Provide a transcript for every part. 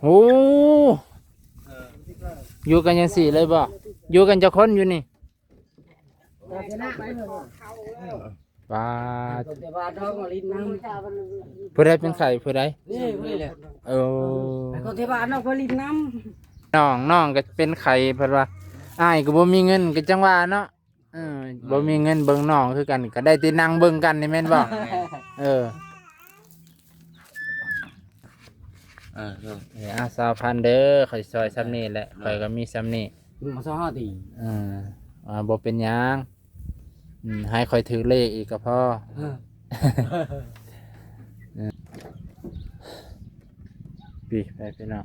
โอ้อยู่กันยังสี่เลยบ่อยู่กันจะคนอยู่นี่ว้าผู้ใดเป็นไข่ผู้ใดเออคนที่บ้านน้องผลิตน้ำน้องก็เป็นไข่เพราะว่าอ้ายก็บ่มีเงินก็จังว่าเนาะบ่มีเงินเบิ่งน้องคือกันก็ได้แต่นั่งเบิ่งกันนี่แม่นบ่20,000เด้อข่อยซอยซ้ำนี่แหละข่อยก็มีซ้ำนี่มาซ้อตีบ่เป็นหยังให้ข่อยถือเลขอีกก็พอพี่ไปพี่น้อง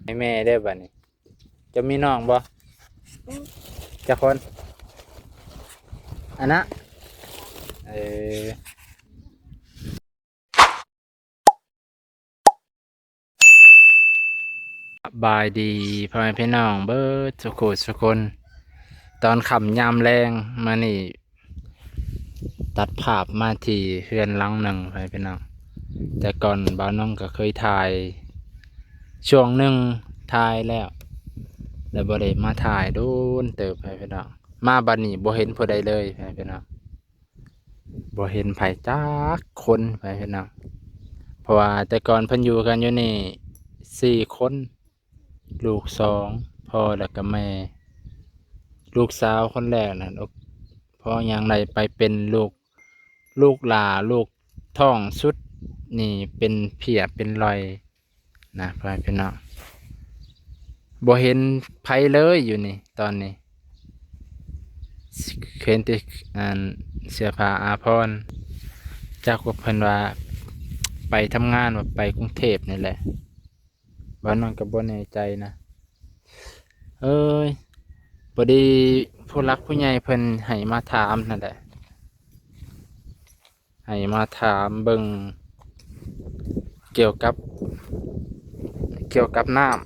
ให้แม่ได้บัดนี้จะมีน้องบ่จักคนอันนะบายดีพ่อแม่พี่น้องเบิดสุขสุคนตอนค่ำยามแรงมานี่ตัดภาพมาที่เฮือนหลังหนึ่งพ่อแม่พี่น้องแต่ก่อนบ้านน้องก็เคยถ่ายช่วงหนึ่งถ่ายแล้วบ่ได้มาถ่ายโดนเติบพ่อแม่พี่น้องมาบัดนี้บ่เห็นผู้ใดเลยพ่อแม่พี่น้องบ่เห็นไผจักคนพ่อแม่พี่น้องเพราะว่าแต่ก่อนเพิ่นอยู่กันอยู่นี่4 คนลูก2พ่อแล้วก็แม่ลูกสาวคนแรกนั่นพ่อยังได้ไปเป็นลูกหลาลูกท้องสุดนี่เป็นเพียเป็นรอยนะพ่อแม่พี่น้องบ่เห็นไผเลยอยู่นี่ตอนนี้เห็นแต่เสื้อผ้าอาภรณ์จากว่าเพิ่นว่าไปทำงานว่าไปกรุงเทพนี่แหละบ้านน้องก็บ่แน่ใจนะพอดีผู้รักผู้ใหญ่เพิ่นให้มาถามนั่นแหละให้มาถามเบิ่งเกี่ยวกับน้ำ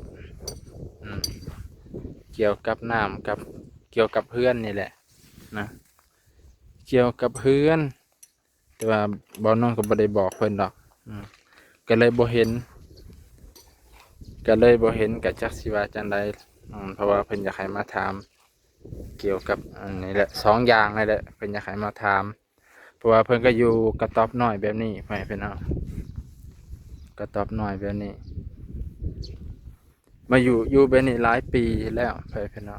เกี่ยวกับน้ำกับเกี่ยวกับเพื่อนนี่แหละนะเกี่ยวกับเพื่อนแต่ว่าบ่น้องก็บ่ได้บอกเพิ่นดอกก็เลยบ่เห็นก็จักสิว่าจังไดเพราะว่าเพิ่นอยากให้มาถามเกี่ยวกับอันนี้แหละ2 อย่างนี่แหละเพิ่นอยากให้มาถามเพราะว่าเพิ่นก็อยู่กระต๊อบน้อยแบบนี้ไปเพิ่นเอากระต๊อบน้อยแบบนี้มาอยู่แบบนี้หลายปีแล้วไปเพิ่นเอา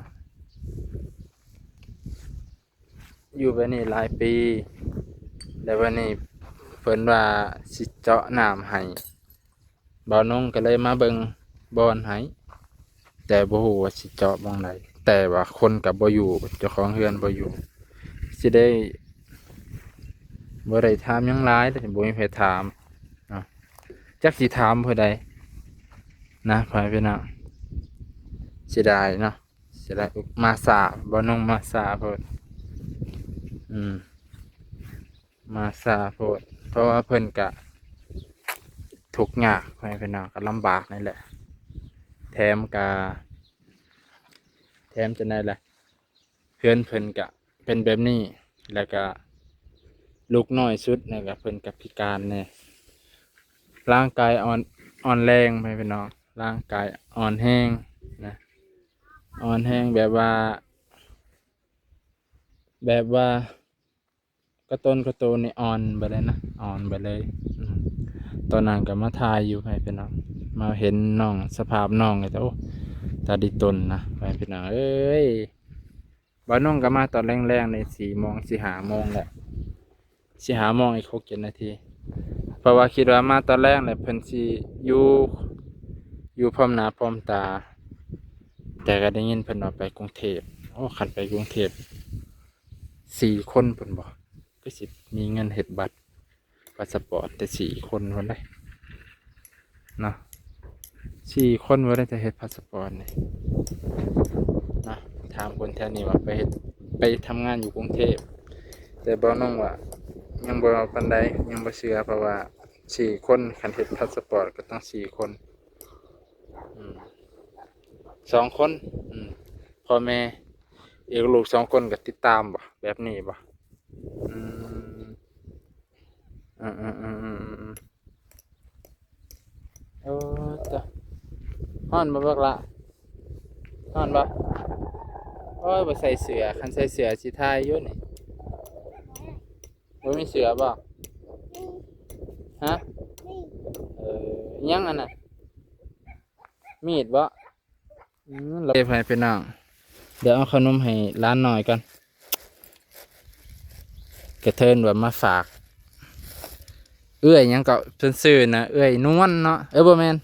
อยู่แบบนี้หลายปีแล้ววันนี้เพิ่นว่าสิเจาะน้ำให้บ่าวนงก็เลยมาเบิ่งบ่อนให้แต่บ่ฮู้ว่าสิเจาะบ่งใดแต่ว่าคนก็บ่อยู่เจ้าของเรือนบ่อยู่สิได้บ่ได้ถามหยังหลายแต่บ่มีไผถามจักสิถามผู้ใดนะพ่อพี่น้องสิได้เนาะสิได้มาสาบ่น้องมาสาโพดมาสาโพดเพราะว่าเพิ่นก็ทุกข์ยากพ่อพี่น้องก็ลำบากนี่แหละแถมจะได้แหละเพื่อนเพิ่นก็เป็นแบบนี้แล้วก็ลูกน้อยสุดนี่ก็เพิ่นก็พิการแน่ร่างกายอ่อนแรงไปพี่น้องร่างกายอ่อนแห้งนะอ่อนแห้งแบบว่ากระต้นนี่อ่อนไปเลยนะอ่อนไปเลยตอนนั้นก็มาทายอยู่ไปพี่น้องมาเห็นน้องสภาพน้องเลยแต่โอ้ตาดิตนนะไปพี่น้องบ้านน้องก็มาตอนแรงๆใน4 โมง4-5 โมงแหละ4-5 โมงอีก6-7 นาทีเพราะว่าคิดว่ามาตอนแรกเนี่ยเพิ่นสิอยู่พร้อมหน้าพร้อมตาแต่ก็ได้ยินเพิ่นว่าไปกรุงเทพคันไปกรุงเทพ4 คนเพิ่นบอกก็สิมีเงินเฮ็ดบัตรพาสปอร์ตแต่4 คนเพิ่นได้เนาะ4 คนเพิ่นได้จะเฮ็ดพาสปอร์ตนี่นะถามคนแถวนี้ว่าไปทำงานอยู่กรุงเทพแต่บ่น้องว่ายังบ่ปานใดยังบ่เชื่อเพราะว่า4 คนคันเฮ็ดพาสปอร์ตก็ต้อง4 คน อืม2 คนอืมพ่อแม่อีกลูก2 คนก็ติดตามบ่แบบนี้บ่อืมอืมโอ้จ้ะฮ้อนบ่บักละฮ้อนบ่โอ้ยบ่ใส่เสื้อคันใส่เสื้อสิถ่ายอยู่นี่บ่มีเสื้อบ่ฮะเออิหยังอันน่ะมีดบ่เราไปพี่น้องเดี๋ยวเอาขนมให้ร้านหน่อยก่อนกระเทินว่ามาฝากเอื้อยหยังก็เพิ่นซื้อนะเอื้อยนวลเนาะบ่แม่น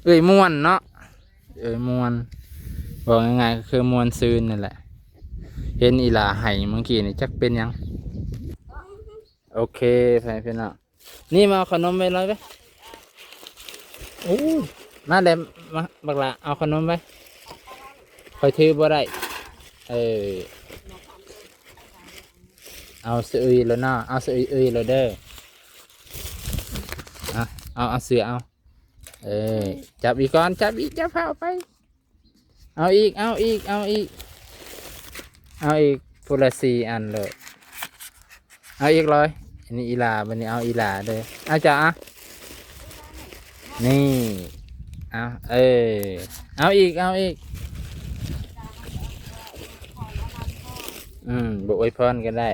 เอื้อยม่วนเนาะเอื้อยม่วนบอกง่ายๆก็คือม่วนซืนนั่นแหละเห็นอีหลาให้เมื่อกี้นี่จักเป็นหยังโอเคพี่น้องนี่มาเอาขนมไปเลยไปโอ้ยมาเลยมาบักละเอาขนมไปคอยถือบ่ได้เออเอาเสื้อแล้วเนาะเอาเสื้อแล้วเด้อเอาเสื้อเอาเออจับอีกก่อนจับอีกจับเข้าไปเอาอีกเอาอีกพูละ4 อันเลยเอาอีกเลยอันนี้อีหลาบันนี้เอาอีหลาเลยเอาจ้ะนี่เอาเอาอีกบอกอวยพรกันได้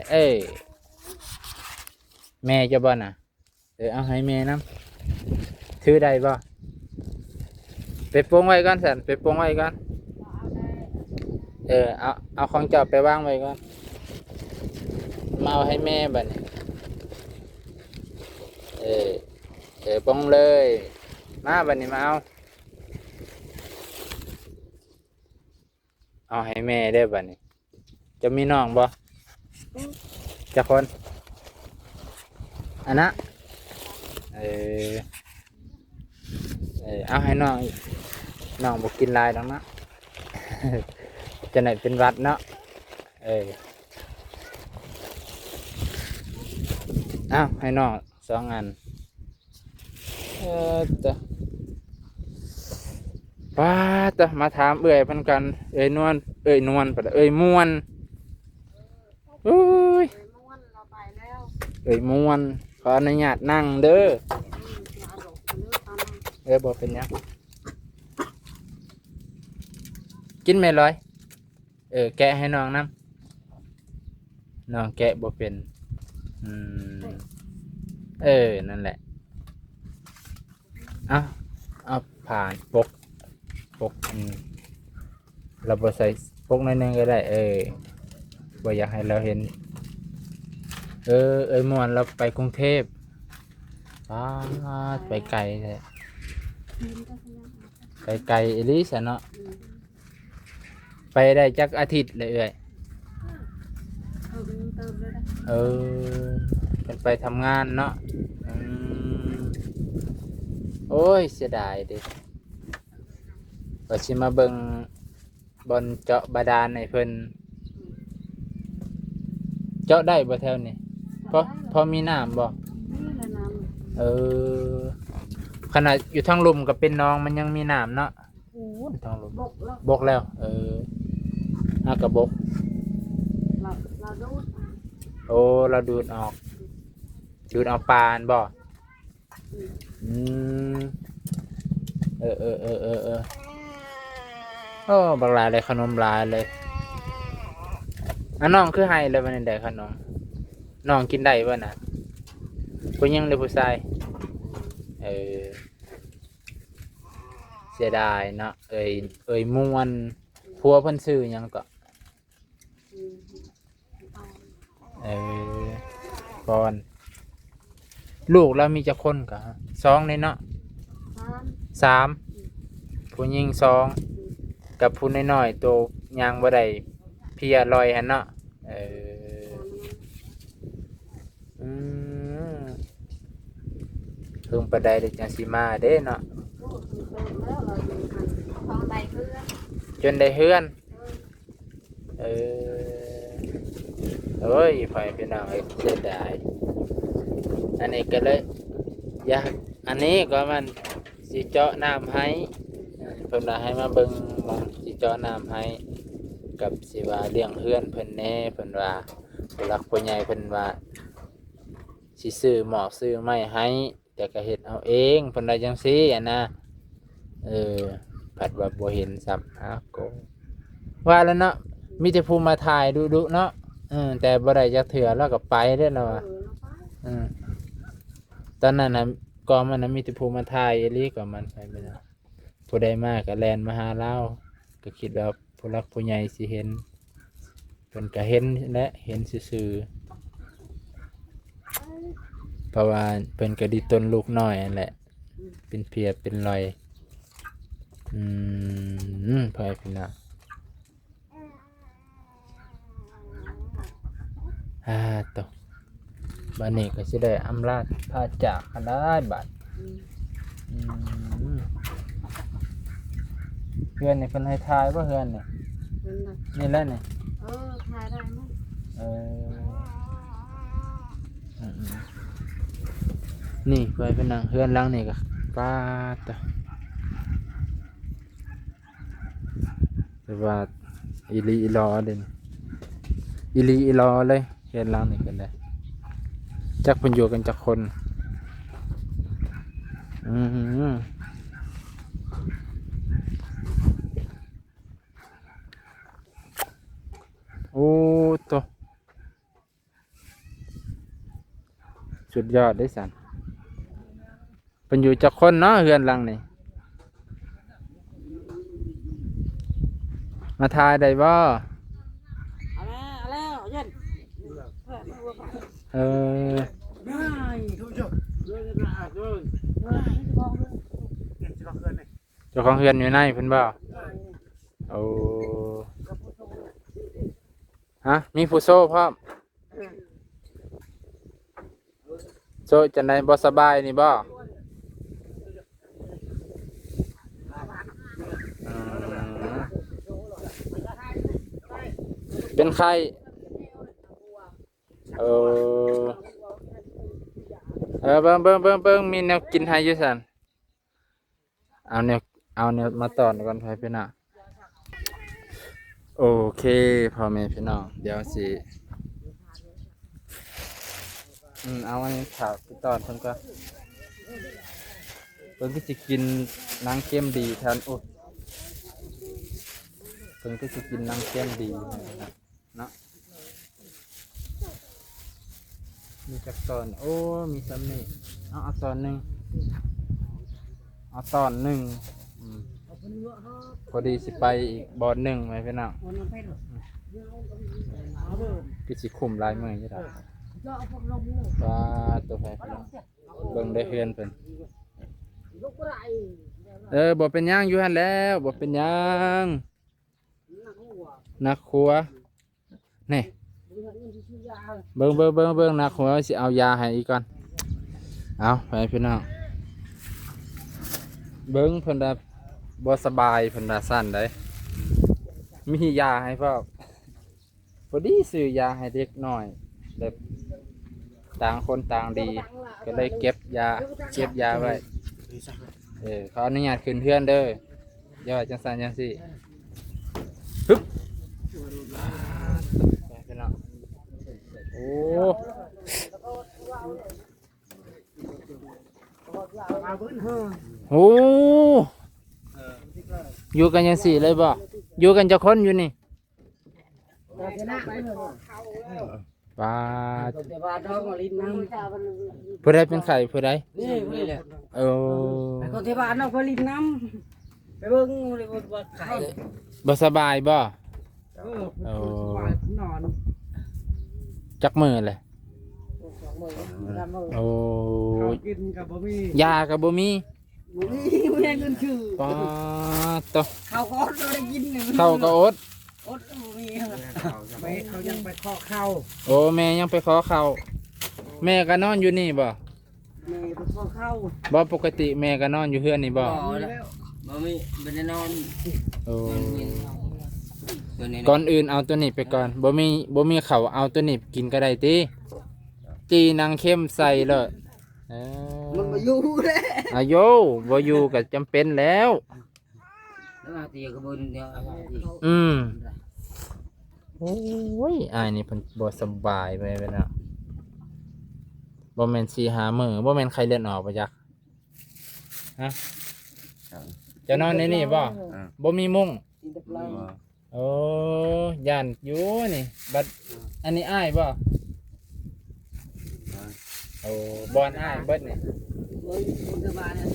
แม่จะบ่น่ะเอาให้แม่น้ำถือได้บ่ไปปรุงไว้ก่อนสันไปปรุงไว้ก่อนเอาของเจ้าไปวางไว้ก่อนมาเอาให้แม่บัดนี้ปรุงเลยมาบัดนี้มาเอาให้แม่ได้บัดนี้จะมีน้องบ่จะคนอันนะเอาให้น้องบอกกินลายแล้วนะ จะไหนเป็นวัดเนาะเอาให้น้อง2 อันป้ามาถามพันกันนวลปะม่วนโอ้ยม่วนขออนุญาตนั่งเด้อบอกเป็นยังกินไม่ร้อยแกะให้น้องน้องแกะบอกเป็นนั่นแหละเอาผ่านปกเราบอใส่ปกนั่นเองก็ได้บ่อยากให้เราเห็นม่วนเราไปกรุงเทพไปไกลเลยไปไกลอลิสเนาะไปได้จักอาทิตย์เลยเป็นไปทำงานเนาะโอ้ยเสียดายดิว่าสิมาเบิ่งบอนเจาะบาดาลในเพิ่นเจาะได้บ่แถวนี้พอมีน้ำบ่ขนาดอยู่ทางลมกับเป็นน้องมันยังมีน้ำเนาะทางลมบกแล้วกระบกเราดูดออกปานบ่บักหลายเลยขนมหลายเลยน้องคือให้เลยวันนี้ได้ขนมน้องกินได้บ่น่ะผู้หญิงหรือผู้ชายเสียดายเนาะม่วนพัวเพิ่นซื้อหยังก็ก่อนลูกเรามีจักคนกะ2เลยเนาะ3ผู้หญิง2กับผู้น้อยๆโตยางบ่ได้เพียลอยหั่นเนาะเพิ่งไปได้เด็กจังสิมาเด้เนาะจนได้เฮือนโอ้ยไฟพี่น้องเสียดายอันนี้ก็เลยอยากอันนี้ก็มันสิเจาะน้ำให้ พิ่นว่าให้มาเบิ่งหมองสิเจาะน้ำให้กับสิว่าเลี้ยงเฮือนเพิ่นแน่เพิ่นว่าผู้หลักผู้ใหญ่เพิ่นว่าสิซื้อหมอกซื้อไม้ให้แต่ก็เฮ็ดเอาเองเพิ่นว่าจังซี่อะนะผัดว่าบ่เห็นซับโกว่าแล้วเนาะมีแต่ผู้มาถ่ายดุๆเนาะแต่บ่ได้จักเทื่อแล้วก็ไปเด้อเนาะตอนนั้นน่ะก่อนมันน่ะมีแต่ผู้มาถ่ายอีหลีก็มันไปบ่ได้ผู้ใดมาก็แล่นมาหาเราก็คิดว่าผู้หลักผู้ใหญ่สิเห็นเพิ่นก็เห็นและเห็นซื่อๆเพราะว่าเพิ่นก็ดิต้นลูกน้อยนั่นแหละเป็นเพียเป็นรอยพอพี่น้องตกบ้านนี้ก็สิได้อำลาพาจากกันได้บัดเพื่อนนี่เพิ่นให้ทายว่าเพื่อนนี่นี่แหละนี่ถ่ายได้มั้งนี่ไปเป็นนางเพื่อนหลังนี่ก็ป้าตะแต่ว่าอีลีอีลอเด่นอีลีอีลอเลยเพื่อนหลังนี่กันได้จักเพิ่นอยู่กันจักคนโอ้ตัวสุดยอดได้สันเป็นอยู่จักคนเนาะเฮือนหลังนี่มาทายได้บ่เจ้าของเฮือนอยู่ไหนเพิ่นบ่โอ้ฮะมีผู้โซ่พร้อมโซ่จังได๋บ่สบายนี่บ่เป็นไข้เบิ่งมีแนวกินให้อยู่ซั่นเอาแนวมาตอนก่อนไปพี่น้องโอเคพ่อแม่พี่น้องเดี๋ยวสิเอาอันนี้ข่าวไปตอนเพิ่นก็เพิ่นก็สิกินนางเข้มดีท่านเพิ่นก็สิกินนางเข้มดีเนาะมีจักตอนมีซ้ำนี่เอาตอนหนึ่งพอดีสิไปอีกบอลหนึ่งไหมพี่น้องก็สิคุมลายมือยี่ได้ว่าตัวแพพี่น้องเบิ่งได้เฮือนเพิ่นบ่เป็นย่างอยู่หั่นแล้วบ่เป็นย่างนักครัวนี่เบิ่งนักครัวสิเอายาให้อีกก่อนเอาไปพี่น้องเบิ่งเพิ่นได้บ่สบายเพิ่นได้สั่นได้มียาให้พ่อพอดีซื้อยาให้เด็กน้อยแบบต่างคนต่างดีก็เลยเก็บยาไว้ขออนุญาตขึ้นเพื่อนเด้ออย่าว่าจังซั่นจังซี่ปึ๊บพี่น้องโอ้อยู่กันยังสี่เลยบ่อยู่กันจะคนอยู่นี่ป้าผู้ใดเป็นไข่ผู้ใดนี่แหละคน ที่บ้านเราไปริมน้ำไปเบิ่งเลยว่าไข่บ่สบายบ่นอนจักมือเลยกินกับบ่มียากับบ่มีไม่ได้เงินคือป้าตอเขาก็ได้กินเขาก็อดบ่มีเขายังไปขอข้าวแม่ยังไปขอข้าวแม่ก็นอนอยู่นี่บ่แม่ไปขอข้าวบ่ปกติแม่ก็นอนอยู่เฮือนนี่บ่มีบ่ได้นอนก่อนอื่นเอาตัวนี้ไปก่อนบ่มีข้าวเอาตัวนี้กินก็ได้ติจีนางเข้มใส่เลยมันมาอยู่แล้วอายุบ่อยู่ก็จำเป็นแล้ว แล้วตีกระบุนเดียวอะไรตี อืมโอ้ยอ้ายนี่เพิ่นบ่สบายไปแล้วบ่แม่น4-5 มื้อบ่แม่นไข้เลือดออกบ่จักฮะจะนอนในนี่บ่บ่มีมุ้ง กินแต่ปลา โอ้ย่านอยู่นี่บัดอันนี้อ้ายบ่โอ้บอนอ้ายเบิดนี่ โอ้ยคนสบายนะ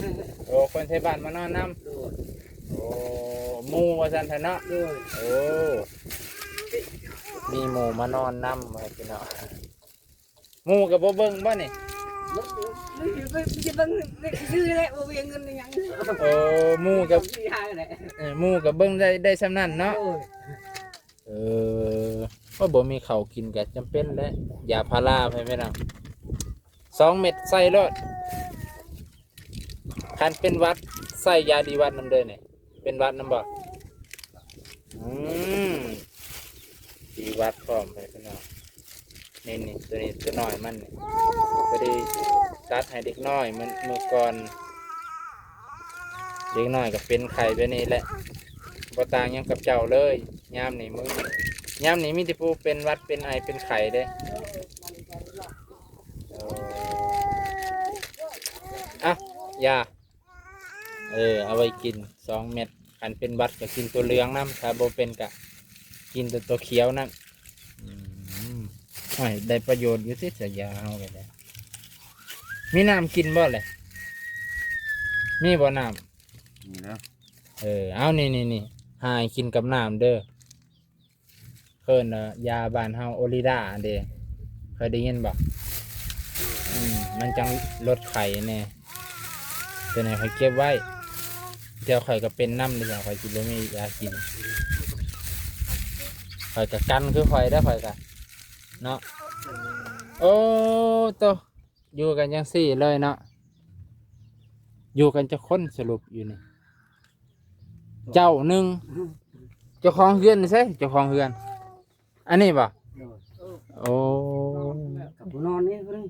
โอ้คนไทบ้านมานอนนํโอ้หมู่ว่าซั่นเถอะเนาะ ด้วย โอ้มีหมู่มานอนนํว่าพี่น้องหมู่ก็บ่เบิ่งบ่นี่ ไม่จะบังซื้อแหละบ่เวียงเงินยัง โอ้หมู่กับ ที่หาแหละ หมู่กับเบิ่งได้ส่ำนั้นเนาะ โอ้ย เออว่าบ่มีข้าวกินก็จำเป็นแหละยาพาราไปแม่น2 เม็ดใส่รถคันเป็นหวัดใส่ยาดีหวัดนำเด้อนี่เป็นหวัดนำบ่อืมดีหวัดพร้อมไปพี่น้องนี่ตัวนี้ตัวน้อยมันนี่พอดีตัดให้เด็กน้อยมันเมื่อก่อนเด็กน้อยก็เป็นไข้แบบนี้แหละบ่ต่างหยังกับเจ้าเลยยามนี้ยามนี้มีแต่ผู้เป็นหวัดเป็นไอเป็นไข้เด้อ่ะยาเอาไว้กิน2 เม็ดคันเป็นหวัดก็กินตัวเหลืองน้ำถ้าบ่เป็นก็กินตัวเขียวนั่นได้ประโยชน์อยู่ที่จะยาเอาไปเลยมีน้ำกินบ่เลยมีบ่น้ำ นี่นะ เอานี่หายกินกับน้ำเด้อเพิ่นยาบ้านเฮาโอลิดาเด้เคยได้ยินบ่มันจังลดไข้แน่ตัวไหนข่อยเก็บไว้เดี๋ยวข่อยก็เป็นน้ำเดี๋ยวข่อยกินบ่มียากินข่อยก็กันคือข่อยได้อข่อยก็เนาะโอ้โตอยู่กันจังซี่เลยเนาะอยู่กันจะคนสรุปอยู่นี่เจ้าหนึ่งเจ้าของเฮือนใช่เจ้าของเฮือนอันนี้ป่ะโอ้ กับผู้นอนนี่ก็ได้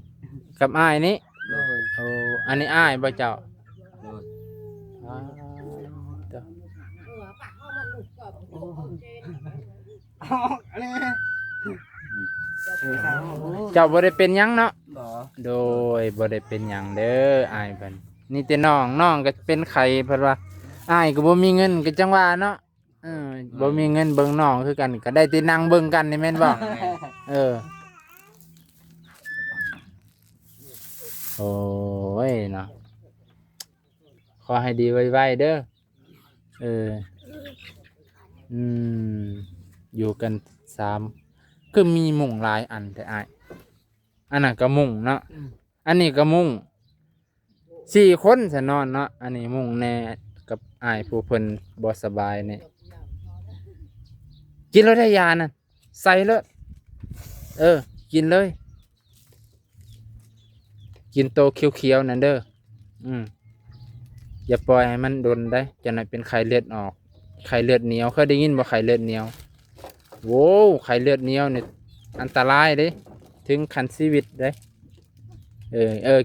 กับอ้ายนี้ โดย โอ้อันนี้อ้ายบ่เจ้า โดย อ้าวเจ้า อะไร เจ้าบ่ได้เป็นหยังเนาะ บ่ โดยบ่ได้เป็นหยังเด้ออ้ายเพิ่นนี่แต่น้องก็เป็นไข้เพิ่นว่าอ้ายก็บ่มีเงินก็จังว่าเนาะบ่มีเงินเบิ่งน้องคือกันก็ได้แต่นั่งเบิ่งกันนี่แม่นบ่โอ้ยเนาะขอให้ดีไวๆเด้ออยู่กัน3คือมีมุ้งหลายอันแต่อ้ายอันนั้นก็มุ้งเนาะอันนี้ก็มุ้ง4 คนซะนอนเนาะอันนี้มุ้งแน่กับอ้ายผู้เพิ่นบ่สบายนี่กินแล้วได้ยานั่นใส่เลยกินเลยกินโตเขียวๆนั่นเด้ออย่าปล่อยให้มันโดนได้จะน่ะเป็นไข้เลือดออกไข้เลือดเหนียวเคยได้ยินบ่ไข้เลือดเหนียวโว้ไข้เลือดเหนียวนี่อันตรายเด้ถึงขั้นชีวิตเด้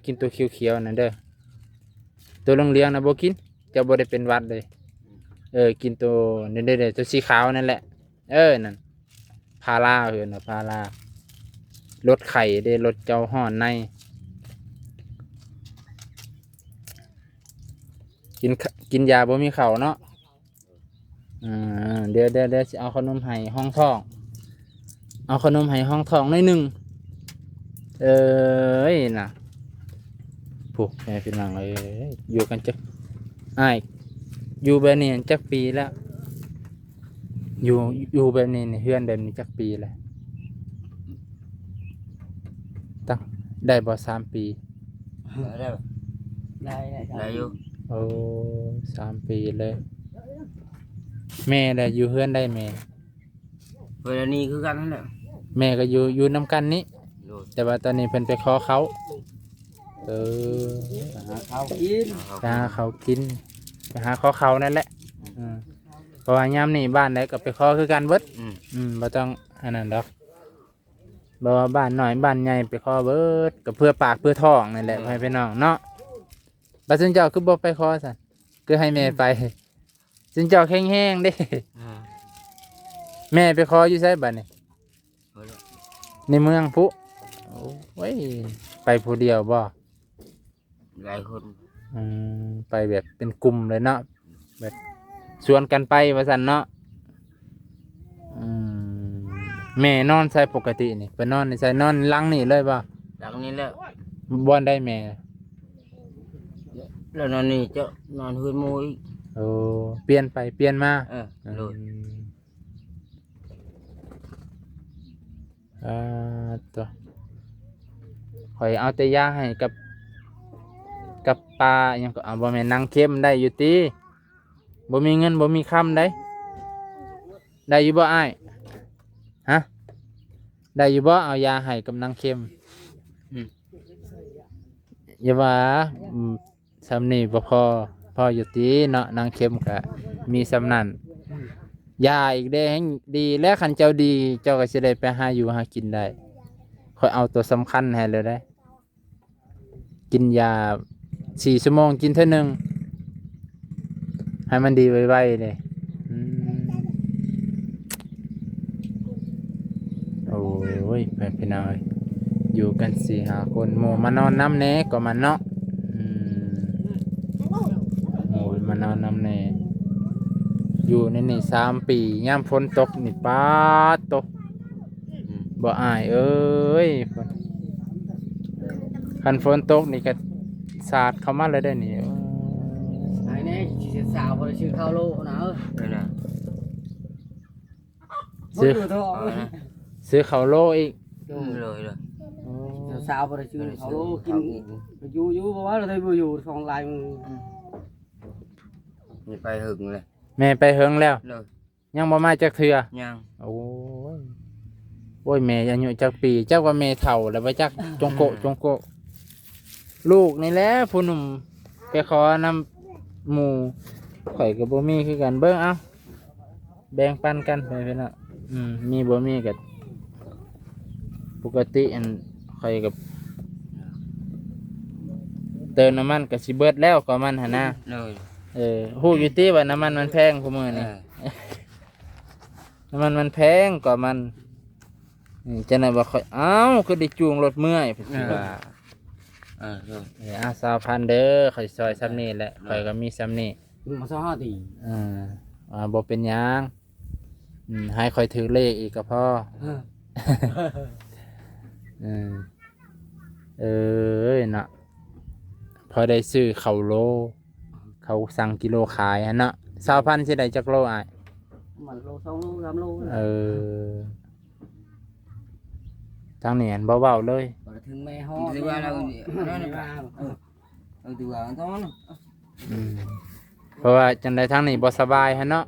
กินตัวเขียวๆนั่นเด้อตัวเหลืองๆนะบ่กินจะบ่ได้เป็นหวัดเลยกินตัวนี่เด้อตัวสีขาวนั่นแหละนั่นพาราน่ะพาราลดไข้เด้ลดเจ้าฮ้อนในกินยาบ่มีข้าวเนาะเดี๋ยวสิเอาขนมให้ห้องท้องเอาขนมให้ห้องท้องหน่อยหนึงน่ะผู้แม่พี่น้องอยู่กันจักอ้ายอยู่แบบนี้จักปีแล้วอยู่แบบนี้นี่เฮือนแบบนี้จักปีแล้วตั้งได้บ่3 ปี ได้ ได้ ได้อยู่ โอ้3 ปีเลยแม่ได้อยู่เฮือนได้แม่ เวลานี้คือกันนั่นแหละ แม่ก็อยู่นำกันนี้ โดย แต่ว่าตอนนี้เพิ่นไปขอเขาหาข้าวกิน ไปหาเขากินไปหาขอเขานั่นแหละเพราะว่ายามนี้บ้านไหนก็ไปขอคือกันเบิดบ่ต้องอันนั้นดอกบ่ว่าบ้านน้อยบ้านใหญ่ไปขอเบิดก็เพื่อปากเพื่อท้องนั่นแหละให้พี่น้องเนาะบัดซุนเจ้าคือบ่ไปขอซั่นคือให้แม่ไป สินเจ้าแข็งๆเด้ แม่ไปขออยู่ไสบัดนี้ เฮ้ย ในเมืองพุโอ้ยไปผู้เดียวบ่ หลายคน ไปแบบเป็นกลุ่มเลยเนาะแบบชวนกันไปว่าซั่นเนาะแม่นอนใส่ปกตินี่ไปนอนในใส่นอนหลังนี่เลยบ่ หลังนี้แล้ว บ่อนได้แม่ แล้วนอนนี่จะนอนหืนหมูอีก โอ้เปลี่ยนไปเปลี่ยนมา โดย ตัวข่อยเอาแต่ยาให้กับปลาอิหยังก็เอาบ่แม่นนางเข้มได้อยู่ติบ่มีเงินบ่มีคำได้อยู่บ่อ้ายฮะได้อยู่บ่เอายาให้กับนางเข้มอย่าว่าสำนี่บ่พออยู่ติเนาะนางเข้มก็มีสำนั้นยาอีกได้แห่งดีและคันเจ้าดีเจ้าก็สิได้ไปหาอยู่หากินได้ค่อยเอาตัวสำคัญให้เลยได้กินยา4 ชั่วโมงกินเท่านึงให้มันดีไวๆเลยโอ้ยไปพี่น้อยอยู่กัน4-5 คนหมู่มานอนน้ำแหน่ก็มาเนาะโอ้ยมานอนน้ำแหน่อยู่ในนี่3 ปียามฝนตกนี่ป๊าดตกบ่อายเอ้ยคันฝนตกนี่ก็สาดเข้ามาเลยได้นี่ ไหนแน่สิสาวบ่ได้ชื่อข้าวโลนะเอ้ย นั่นน่ะ ซื้อ บ่ยู่เถอะ เอานะ ซื้อข้าวโลอีก เลย สาวบ่ได้ชื่อข้าวโลกินอยู่บ่ว่าเราได้บ่อยู่ของลายมึง นี่ไปหึงเลย แม่ไปเฮิงแล้ว เลย ยังบ่มาจักเทื่อ ยัง โอ้ยแม่อายุจักปีเจ้าว่าแม่เฒ่าแล้วบ่จักจงโกะลูกนี่แหละผู้หนุ่มไปขอนำหมู่ข่อยก็บ่มีคือกันเบิ่งเอาแบ่งปันกันไปเพิ่นน่ะมีบ่มีก็ปกติอันข่อยก็เติมน้ำมันก็สิเบิดแล้วก็มันหั่นนะ เลย ฮู้อยู่ติว่าน้ำมันมันแพงคุมื้อนี้ น้ำมันแพงกว่ามันจะไหนว่าค่อยก็ได้จูงรถเมื่อยพี่ว่า เลย 20,000เด้อข่อยซอยซ้ำนี่แหละข่อยก็มีซ้ำนี่ มาซ้อ5ตี บ่เป็นหยังให้ข่อยถือเลขอีกก็พอน่ะพอได้ซื้อข้าวโลเขาสั่งกิโลขายหั่นเนาะ 20,000สิได้จักโลอ้าย มันโล2โล3โล ทางนี้อันเบาๆเลย บ่ได้ถึงแม่ฮ้อ ถือว่าเรา นั่น ถื ว่า อว่าต้อง เพราะว่าจังไดทางนี้บ่สบายหั่นเนาะ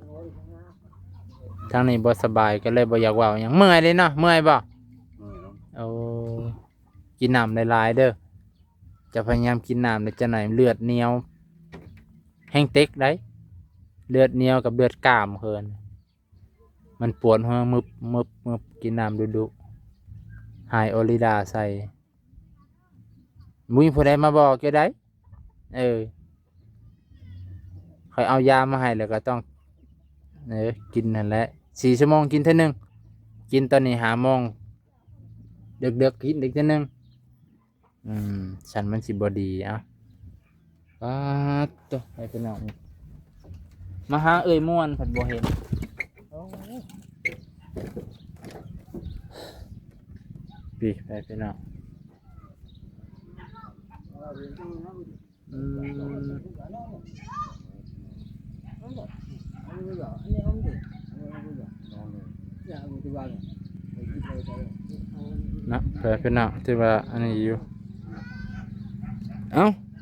ทางนี้บ่สบายก็เลยบ่อยากเว้าหยังเมื่อยเลยเนาะเมื่อยบ่โอ้กินน้ำหลายๆเด้อจะพยายามกินน้ำแล้วจะหน่อยเลือดเหนียวแห้งเต็กได้เลือดเหนียวกับเลือดกล้ามเพิ่นมันปวดหัวมึบกินน้ำดุๆหายโอลิดาใส่มุ้ยผู้ใดมาบอกแกได้ค่อยเอายามาให้แล้วก็ต้องกินนั่นแหละ4 ชั่วโมงกินเท่านึงกินตอนนี้5 โมงเด็กๆกินอีกเท่านึงฉันมันสิบ่ดีป๊าดตัวไปเป็นน้องมาหาเอ่ยม่วนผัดบ่เห็นปีไปเป็นน้องนะไปเป็นน้องที่ว่าอันนี้อยู่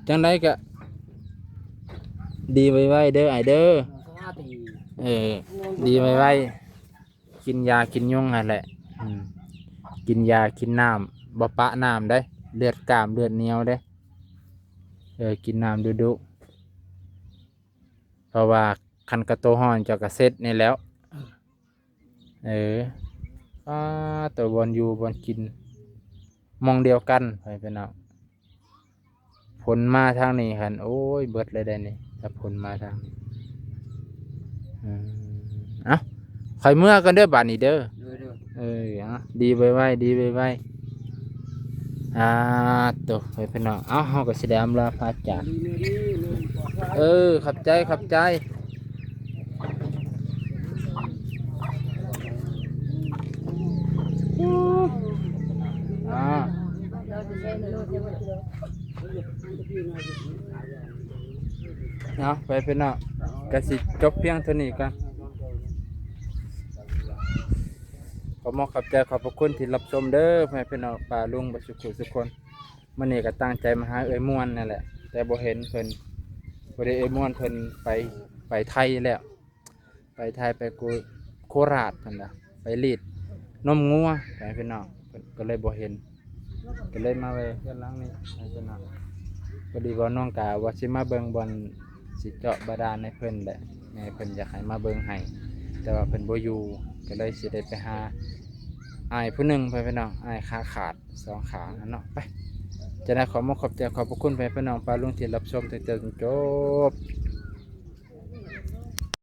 จังไดก็ดีไว้เด้อไอเด้อ 5ตี ดีไว้กินยากินยุงนั่นแหละกินยากินน้ำบ่ปะน้ำได้เลือดกล้ามเลือดเหนียวได้กินน้ำดุๆเพราะว่าคันกระโตห้อนเจ้ากระเซ็ดนี่แล้วตัวบอลอยู่บอลกินมองเดียวกันไปเป็นเอาผลมาทางนี้คันโอ้ยเบิดเลยได้นี่ถ้าผลมาทาง อืมเอ้าข่อยเมื่อกันเด้อบาดนี้เด้อ ด้วย ดีไว้ดีไว้ตัวไปพี่น้องเอ้าเฮาก็สิได้อำลาพาจาก ดีเลยดีเลยปลอดภัย ขับใจอ่าเอาไปพี่น้องก็สิจบเพียงเท่านี้กันขอมอบขอบใจขอบพระคุณที่รับชมเด้อพ่อแม่พี่น้องป้าลุงบ่สุขทุกคนมื้อนี้ก็ตั้งใจมาหาเอ้ยม่วนนั่นแหละแต่บ่เห็นเพิ่นบ่ได้เอ้ยม่วนเพิ่นไปไทยแล้วไปไทยไปโคราชเพิ่นน่ะไปรีดนมงัวพ่อแม่พี่น้องเพิ่นก็เลยบ่เห็นก็เลยมาไว้เพื่อนหลังนี้พ่อแม่พี่น้องพอดีว่าน้องกะว่าสิมาเบิ่งบ่อนสิเจาะบาดาลให้เพิ่นแหละแม่เพิ่นอยากให้มาเบิ่งให้แต่ว่าเพิ่นบ่อยู่ก็เลยสิได้ไปหาอ้ายผู้หนึงไปพี่น้องอ้ายขาขาดสองขานั่นเนาะไปจะได้ขอมอบขอบใจขอบพระคุณไปพี่น้องปลาลุงที่รับชมจนจบ